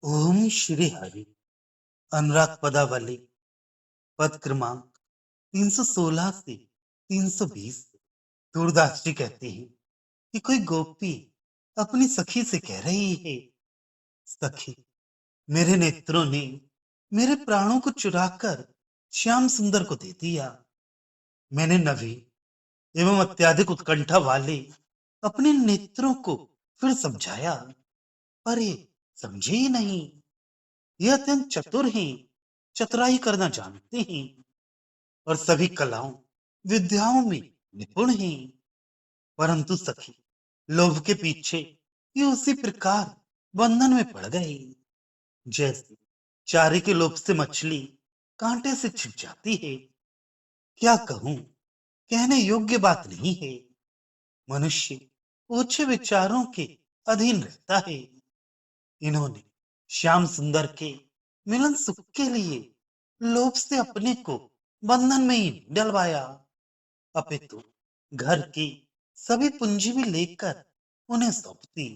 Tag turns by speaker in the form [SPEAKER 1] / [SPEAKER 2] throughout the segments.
[SPEAKER 1] ओम श्री हरि। अनुराग पदावली। पद क्रमांक 316 से 320। सूरदास जी कहते हैं कि कोई गोपी अपनी सखी से कह रही है, सखी, मेरे नेत्रों ने मेरे प्राणों को चुराकर श्याम सुंदर को दे दिया। मैंने नवी एवं अत्यधिक उत्कंठा वाले अपने नेत्रों को फिर समझाया, पर ये समझे ही नहीं। ये अत्यंत चतुर हैं, चतुराई करना जानते हैं और सभी कलाओं विद्याओं में निपुण हैं। परंतु सखी, लोभ के पीछे ये उसी प्रकार बंधन में पड़ गए, जैसे चारे के लोभ से मछली कांटे से छिप जाती है। क्या कहूं, कहने योग्य बात नहीं है। मनुष्य ओछे विचारों के अधीन रहता है। इन्होंने श्याम सुंदर के मिलन सुख के लिए लोभ से अपने को बंधन में ही डलवाया, अपितु घर की सभी पूंजी भी लेकर उन्हें सौंप दी।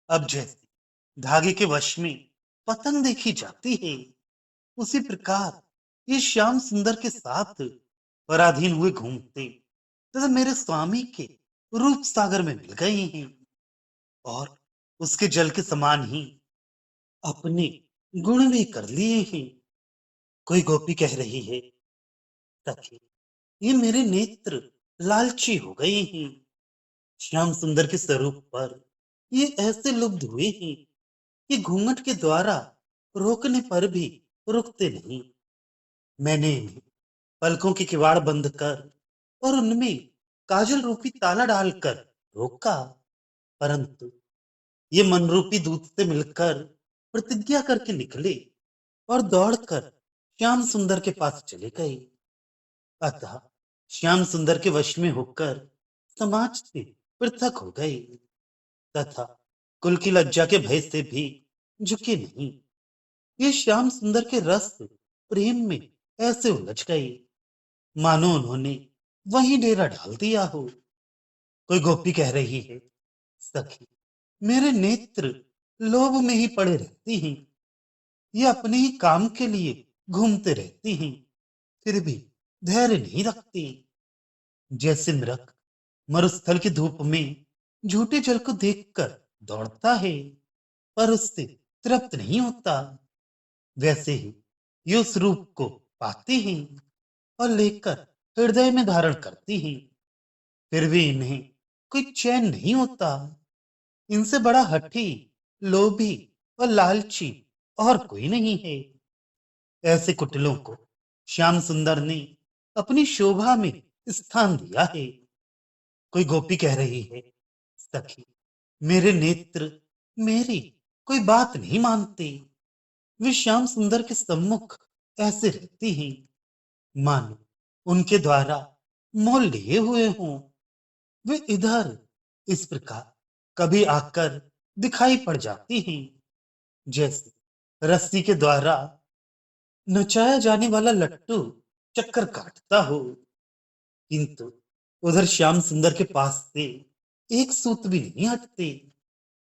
[SPEAKER 1] अब जैसे धागे के वश में पतंग देखी जाती है, उसी प्रकार ये श्याम सुंदर के साथ पराधीन हुए घूमते तथा मेरे स्वामी के रूप सागर में मिल गए हैं और उसके जल के समान ही अपने गुण भी कर लिए हैं। कोई गोपी कह रही है, सखी, ये मेरे नेत्र लालची हो गए हैं। श्याम सुंदर के स्वरूप पर ये ऐसे लुब्ध हुए हैं कि घूंघट के द्वारा रोकने पर भी रुकते नहीं। मैंने इन्हें पलकों के किवाड़ बंद कर और उनमें काजल रूपी ताला डालकर रोका, परंतु ये मन रूपी दूत से मिलकर प्रतिज्ञा करके निकले और दौड़कर श्याम सुंदर के पास चले गए। अतः श्याम सुंदर के वश में होकर समाज से पृथक हो गए तथा कुल की लज्जा के भय से भी झुके नहीं। ये श्याम सुंदर के रस प्रेम में ऐसे उलझ गए मानो उन्होंने वहीं डेरा डाल दिया हो। कोई गोपी कह रही है, सखी, मेरे नेत्र लोभ में ही पड़े रहती हैं। ये अपने ही काम के लिए घूमते रहती हैं, फिर भी धैर्य नहीं रखती। जैसे नरक मरुस्थल की धूप में झूठे जल को देखकर दौड़ता है, पर उससे तृप्त नहीं होता, वैसे ही ये उस रूप को पाती हैं और लेकर हृदय में धारण करती हैं, फिर भी इन्हें कोई चैन नहीं होता। इनसे बड़ा हठी, लोभी और लालची और कोई नहीं है। ऐसे कुटिलों को श्याम सुंदर ने अपनी शोभा में स्थान दिया है। कोई गोपी कह रही है, सखी, मेरे नेत्र मेरी कोई बात नहीं मानते। वे श्याम सुंदर के सम्मुख ऐसे रहती हैं मानो उनके द्वारा मोल लिए हुए हों। वे इधर इस प्रकार कभी आकर दिखाई पड़ जाती हैं, जैसे रस्सी के द्वारा नचाया जाने वाला लट्टू चक्कर काटता हो, किंतु उधर श्याम सुंदर के पास से एक सूत भी नहीं हटते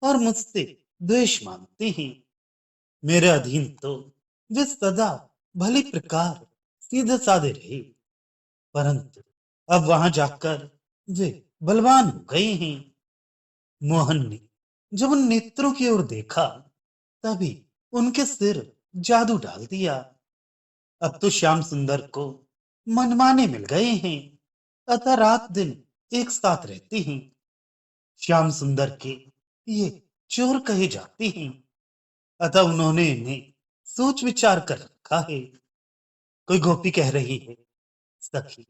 [SPEAKER 1] और मुझसे द्वेष मानते हैं। मेरे अधीन तो वे सदा भली प्रकार सीधे साधे रहे, परंतु अब वहां जाकर वे बलवान हो गए हैं। मोहन ने जब उन नेत्रों की ओर देखा, तभी उनके सिर जादू डाल दिया। अब तो श्याम सुंदर को मनमाने मिल गए हैं, अतः रात दिन एक साथ रहते हैं। श्याम सुंदर के ये चोर कहे जाते हैं, अतः उन्होंने इन्हें सोच विचार कर रखा है। कोई गोपी कह रही है, सखी,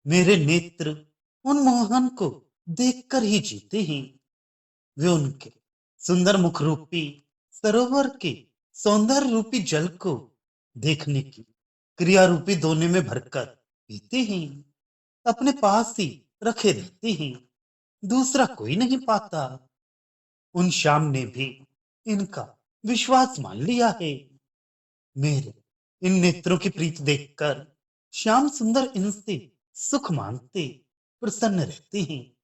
[SPEAKER 1] मेरे नेत्र उन मोहन को देखकर ही जीते हैं। वे उनके सुंदर मुख रूपी सरोवर के सौंदर्य रूपी जल को देखने की क्रिया रूपी दोने में भरकर पीते हैं, अपने पास ही रखे रहते हैं, दूसरा कोई नहीं पाता। उन श्याम ने भी इनका विश्वास मान लिया है। मेरे इन नेत्रों की प्रीत देखकर श्याम सुंदर इनसे सुख मांगते प्रसन्न रहते हैं।